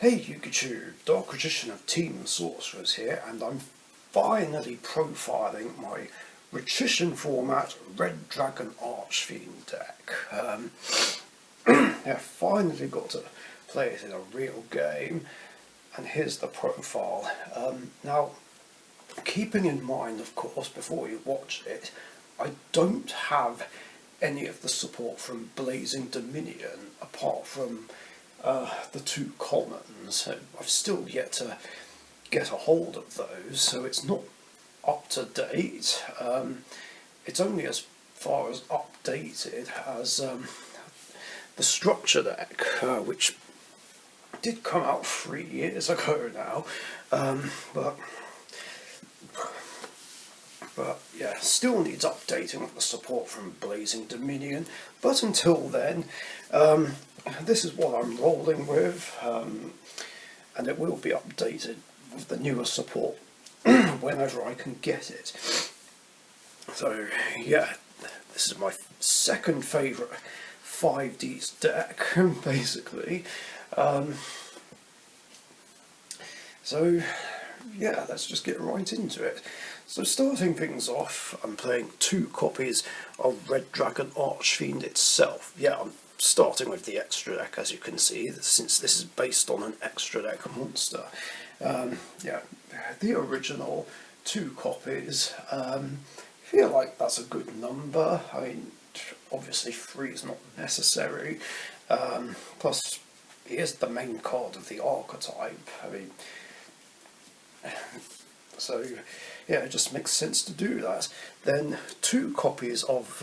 Hey YouTube, Dark Richician of Team Sorcerers here, and I'm finally profiling my Richician format Red Dragon Archfiend deck. Yeah, finally got to play it in a real game, and here's the profile. Now, keeping in mind, of course, before you watch it, I don't have any of the support from Blazing Dominion apart from the two commons. I've still yet to get a hold of those, so it's not up to date. It's only as far as updated as the structure deck, which did come out 3 years ago now, but yeah, still needs updating with the support from Blazing Dominion. But until then, this is what I'm rolling with, and it will be updated with the newer support whenever I can get it. So yeah, this is my second favourite 5Ds deck, basically. So yeah, let's just get right into it. So starting things off, I'm playing 2 copies of Red Dragon Archfiend itself. Yeah, I'm starting with the extra deck, as you can see, since this is based on an extra deck monster. Yeah, the original 2 copies. Feel like that's a good number. I mean, obviously 3 is not necessary. Plus, he is the main card of the archetype. I mean, so yeah, it just makes sense to do that. Then 2 copies of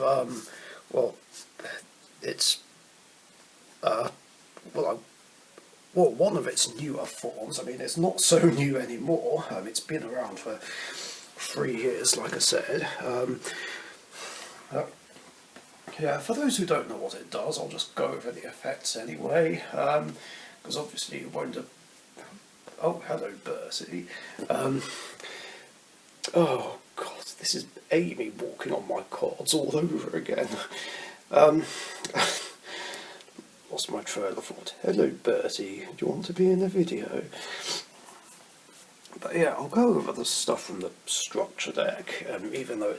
one of its newer forms. I mean, it's not so new anymore. It's been around for 3 years, like I said. Yeah, for those who don't know what it does, I'll just go over the effects anyway, because obviously you won't have... Oh, hello, Bertie. Oh, God, this is Amy walking on my cards all over again. Lost my trail of thought. Hello, Bertie. Do you want to be in the video? But yeah, I'll go over the stuff from the structure deck, even though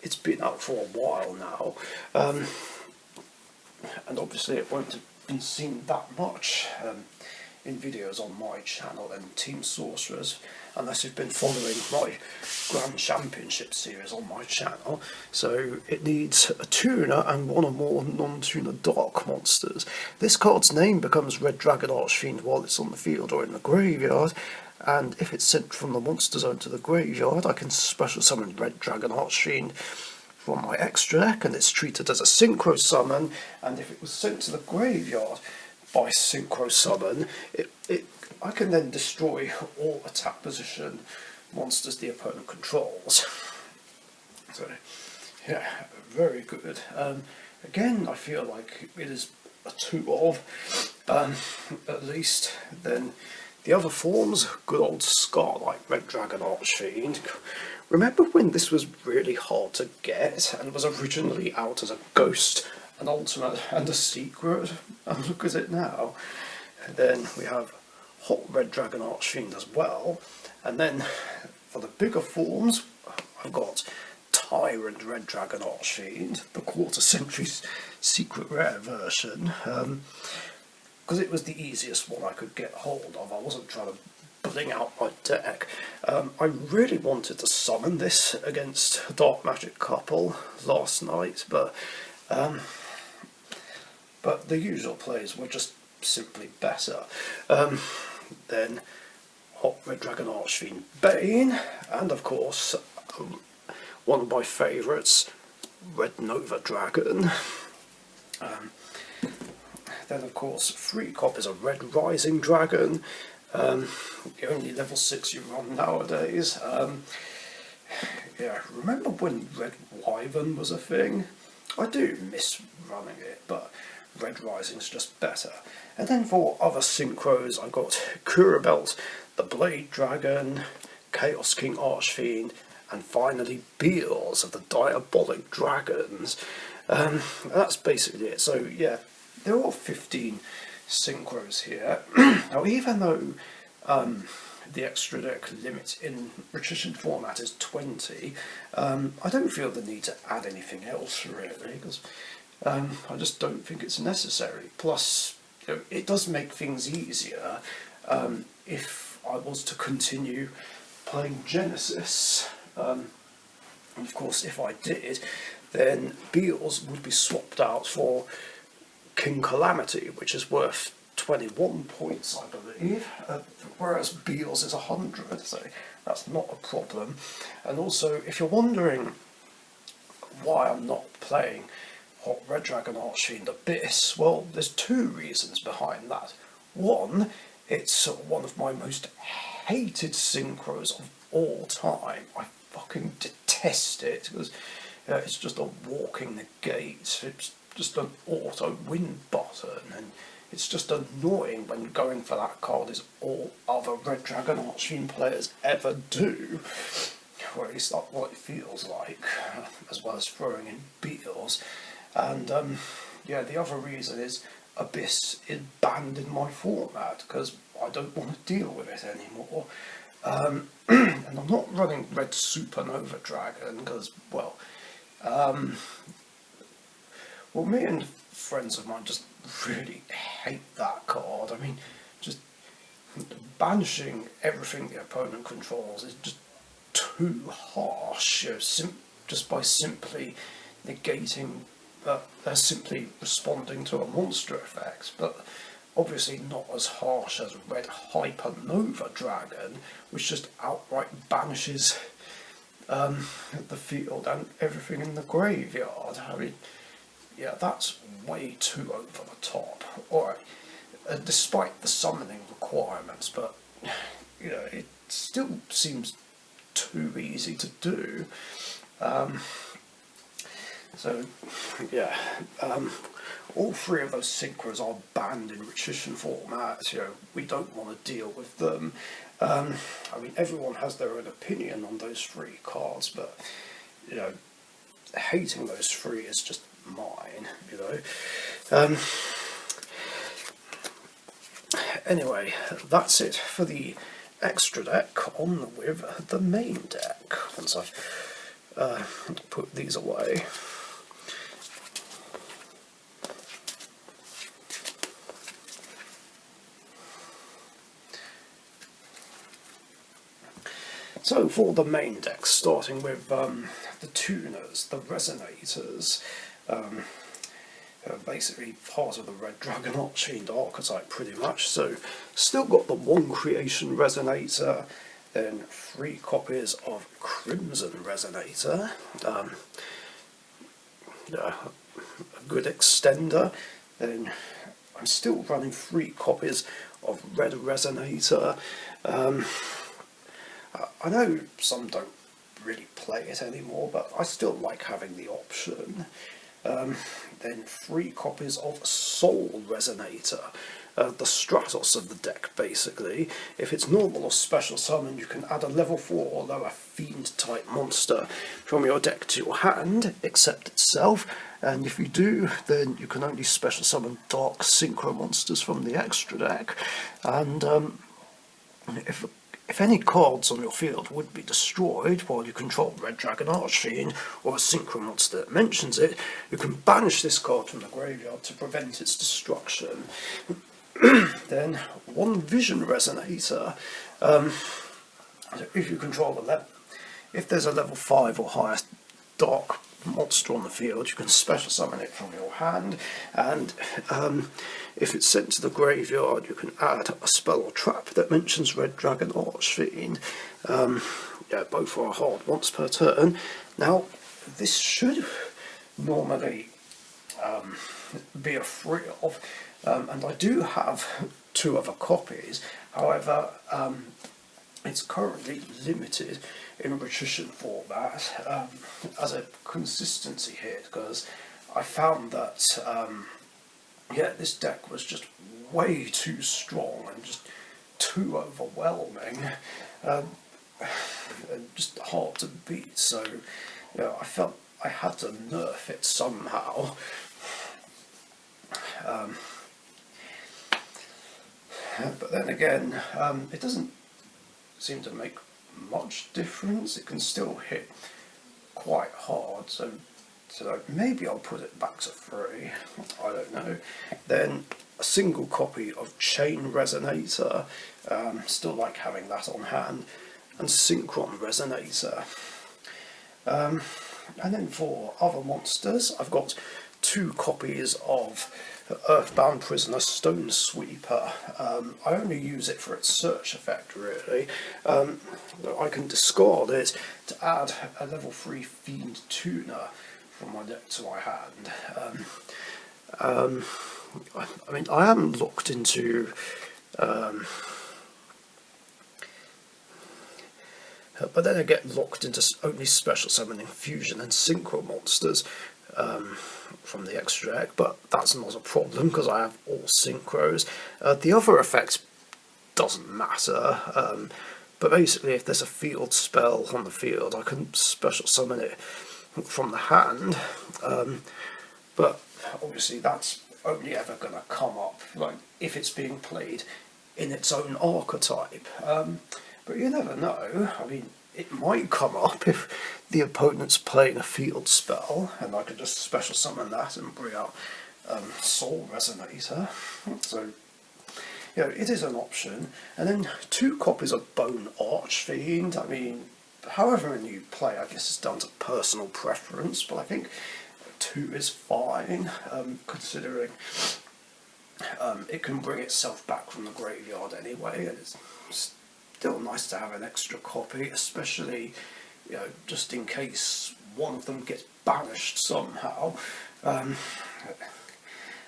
it's been out for a while now. And obviously it won't have been seen that much in videos on my channel and Team Sorcerers, unless you've been following my Grand Championship series on my channel. So it needs a tuner and 1 or more non-tuner dark monsters. This card's name becomes Red Dragon Archfiend while it's on the field or in the graveyard, and if it's sent from the monster zone to the graveyard, I can special summon Red Dragon Archfiend from my extra deck, and it's treated as a synchro summon, and if it was sent to the graveyard by synchro summon, I can then destroy all attack position monsters the opponent controls. So yeah, very good. Again, I feel like it is a 2 of, at least. Then the other forms, good old Scarlight Red Dragon Archfiend. Remember when this was really hard to get and was originally out as a ghost, an ultimate and a secret? And look at it now. And then we have Hot Red Dragon Archfiend as well. And then for the bigger forms, I've got Tyrant Red Dragon Archfiend, the quarter century secret rare version. Because it was the easiest one I could get hold of. I wasn't trying to bling out my deck. I really wanted to summon this against Dark Magic Couple last night, but the usual plays were just simply better. Then Hot Red Dragon Archfiend Bane, and of course one of my favourites, Red Nova Dragon. Then of course 3 copies of Red Rising Dragon, the only level 6 you run nowadays. Yeah, remember when Red Wyvern was a thing? I do miss running it, but Red Rising's just better. And then for other synchros, I've got Kurabelt, the Blade Dragon, Chaos King Archfiend, and finally Beals of the Diabolic Dragons. That's basically it. So yeah, there are 15 synchros here. Now, even though the extra deck limit in Richician format is 20, I don't feel the need to add anything else really, because I just don't think it's necessary. Plus, it does make things easier if I was to continue playing Genesis. And of course, if I did, then Beals would be swapped out for King Calamity, which is worth 21 points, I believe, whereas Beals is 100, so that's not a problem. And also, if you're wondering why I'm not playing Hot Red Dragon Archfiend Abyss, well, there's two reasons behind that. One, it's one of my most hated synchros of all time. I fucking detest it, because it's just a walking negate. It's just an auto win button, and it's just annoying when going for that card is all other Red Dragon Archfiend players ever do, or at least that's what it feels like, as well as throwing in Beals. And yeah, the other reason is Abyss is banned in my format, because I don't want to deal with it anymore. And I'm not running Red Supernova Dragon, because, well, me and friends of mine just really hate that card. I mean, just banishing everything the opponent controls is just too harsh, just by simply negating, they're simply responding to a monster effect, but obviously not as harsh as Red Hypernova Dragon, which just outright banishes the field and everything in the graveyard. I mean, yeah, that's way too over the top. Alright, despite the summoning requirements, but it still seems too easy to do. So, yeah, all three of those synchros are banned in Richician format. We don't want to deal with them. I mean, everyone has their own opinion on those three cards, but hating those three is just mine. Anyway, that's it for the extra deck. On with the main deck. Once I've put these away. So for the main deck, starting with the tuners, the resonators, basically part of the Red Dragon Archfiend archetype pretty much. So still got the one creation resonator, then 3 copies of Crimson Resonator, a good extender. Then I'm still running 3 copies of Red Resonator. I know some don't really play it anymore, but I still like having the option. Then 3 copies of Soul Resonator, the Stratos of the deck basically. If it's normal or special summon, you can add a level 4 or lower Fiend type monster from your deck to your hand, except itself, and if you do, then you can only special summon Dark Synchro monsters from the extra deck, and if any cards on your field would be destroyed while you control Red Dragon Archfiend or a Synchro monster that mentions it, you can banish this card from the graveyard to prevent its destruction. Then 1 Vision Resonator. If you control if there's a level 5 or higher Dark monster on the field, you can special summon it from your hand, and if it's sent to the graveyard, you can add a spell or trap that mentions Red Dragon Archfiend. Yeah, both are hard once per turn. Now, this should normally be a free of, and I do have 2 other copies. However, it's currently limited in Richician format as a consistency hit, because I found that this deck was just way too strong and just too overwhelming, and just hard to beat. So I felt I had to nerf it somehow. But then again, it doesn't seem to make much difference. It can still hit quite hard, so maybe I'll put it back to 3, I don't know. Then a single copy of Chain Resonator, still like having that on hand, and Synchron Resonator. And then for other monsters, I've got 2 copies of Earthbound Prisoner Stone Sweeper. I only use it for its search effect, really. I can discard it to add a level 3 Fiend Tuner from my deck to my hand. I mean, I haven't looked into but then I get locked into only special summoning fusion and synchro monsters from the extra deck, but that's not a problem because I have all synchros. The other effects doesn't matter, but basically if there's a field spell on the field I can special summon it from the hand, but obviously that's only ever going to come up like if it's being played in its own archetype. But you never know. I mean, it might come up if the opponent's playing a field spell, and I could just special summon that and bring out Soul Resonator. So, you know, it is an option. And then 2 copies of Bone Archfiend. I mean, however many you play, I guess it's down to personal preference, but I think 2 is fine, considering it can bring itself back from the graveyard anyway, and it's still nice to have an extra copy, especially, you know, just in case one of them gets banished somehow. And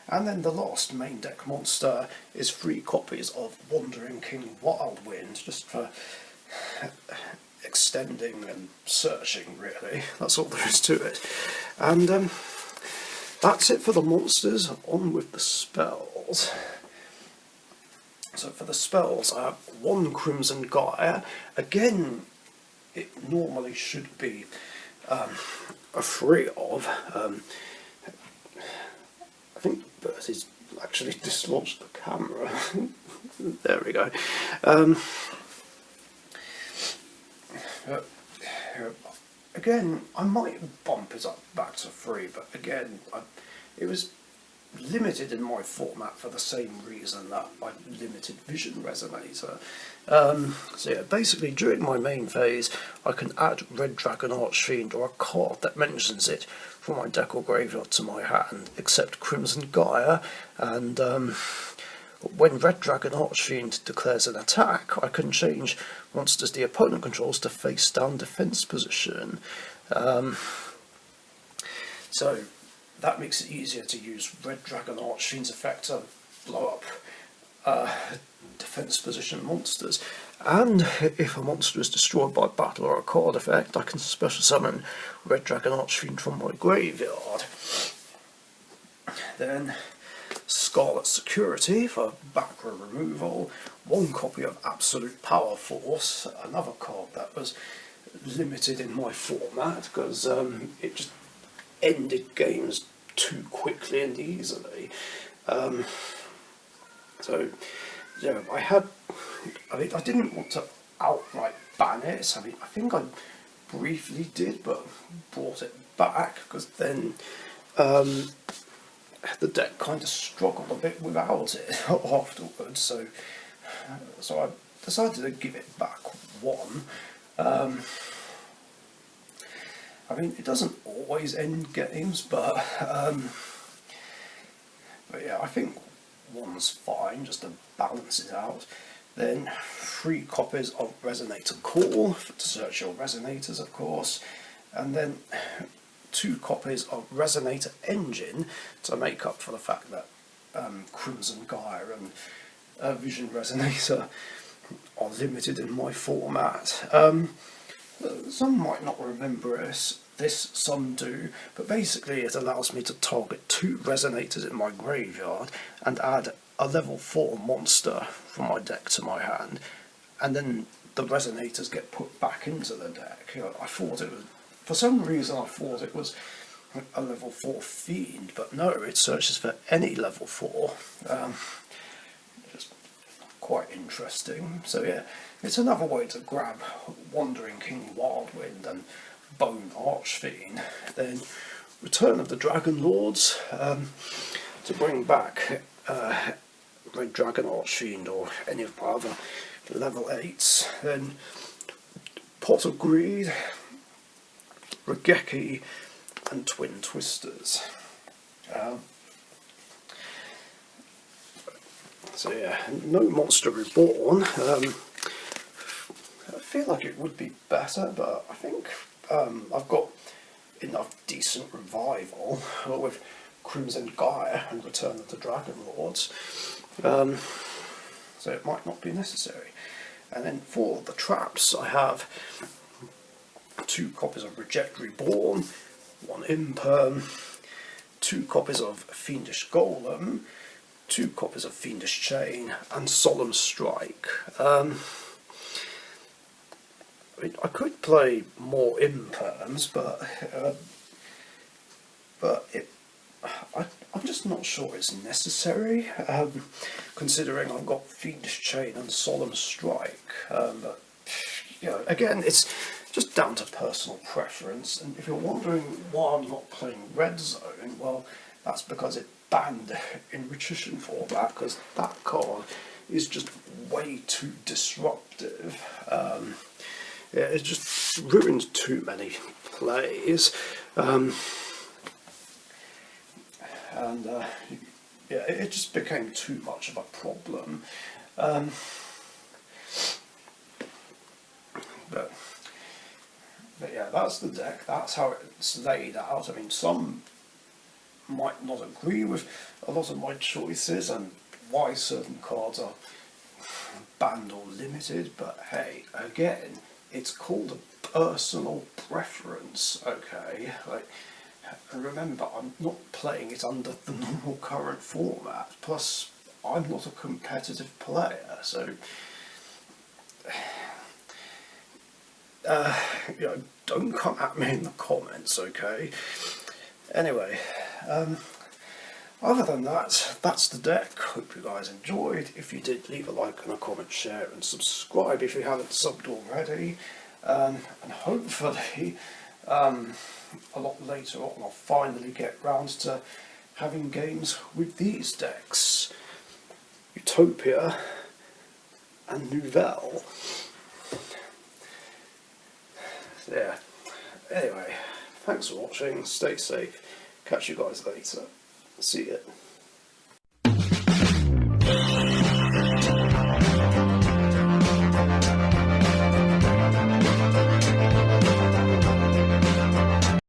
then the last main deck monster is 3 copies of Wandering King Wildwind, just for extending and searching, really. That's all there is to it. And that's it for the monsters. On with the spells. So for the spells, I have 1 Crimson Gaia. Again, it normally should be a 3 of. I think Bertie's actually dislodged the camera. There we go. Again, I might bump it up back to 3, but again, it was limited in my format for the same reason that I limited Vision Resonator. So yeah, basically during my main phase I can add Red Dragon Archfiend or a card that mentions it from my deck or graveyard to my hand, except Crimson Gaia, and when Red Dragon Archfiend declares an attack, I can change monsters the opponent controls to face down defense position. So that makes it easier to use Red Dragon Archfiend's effect to blow up defense position monsters. And if a monster is destroyed by battle or a card effect, I can special summon Red Dragon Archfiend from my graveyard. Then Scarlet Security for back row removal, 1 copy of Absolute Power Force, another card that was limited in my format because it just ended games too quickly and easily. So, yeah, I didn't want to outright ban it. I mean, I think I briefly did, but brought it back because then the deck kind of struggled a bit without it afterwards. So I decided to give it back 1. I mean, it doesn't always end games, but yeah, I think 1's fine, just to balance it out. Then 3 copies of Resonator Call to search your resonators, of course, and then 2 copies of Resonator Engine to make up for the fact that Crimson Gaia and Vision Resonator are limited in my format. Some might not remember this, some do, but basically it allows me to target 2 Resonators in my graveyard and add a level 4 monster from my deck to my hand, and then the Resonators get put back into the deck. You know, I thought it was, for some reason I thought it was a level 4 fiend, but no, it searches for any level 4. Just quite interesting. So yeah, it's another way to grab Wandering King Wildwind and Bone Archfiend. Then Return of the Dragon Lords, to bring back Red Dragon Archfiend or any of my other level 8s. Then Pot of Greed, Regeki and Twin Twisters. So yeah, no Monster Reborn. I feel like it would be better, but I think I've got enough decent revival with Crimson Gaia and Return of the Dragon Lords, so it might not be necessary. And then for the traps, I have 2 copies of Reject Reborn, 1 Imperm, 2 copies of Fiendish Golem, 2 copies of Fiendish Chain, and Solemn Strike. I mean, I could play more Imperms, but I'm just not sure it's necessary, considering I've got Fiendish Chain and Solemn Strike. But you know, again, it's just down to personal preference. And if you're wondering why I'm not playing Red Zone, well, that's because it's banned in Richician format, because that card is just way too disruptive. Yeah, it just ruins too many plays. Yeah, it just became too much of a problem. But yeah, that's the deck, that's how it's laid out. I mean, some might not agree with a lot of my choices and why certain cards are banned or limited, but hey, again, it's called a personal preference, okay? Like, and remember, I'm not playing it under the normal current format, plus I'm not a competitive player, so you know, don't come at me in the comments, okay? Anyway, other than that, that's the deck. Hope you guys enjoyed. If you did, leave a like and a comment, share and subscribe if you haven't subbed already. And hopefully, a lot later on, I'll finally get round to having games with these decks. Utopia and Nouvelle. Yeah. Anyway, thanks for watching. Stay safe. Catch you guys later. See ya.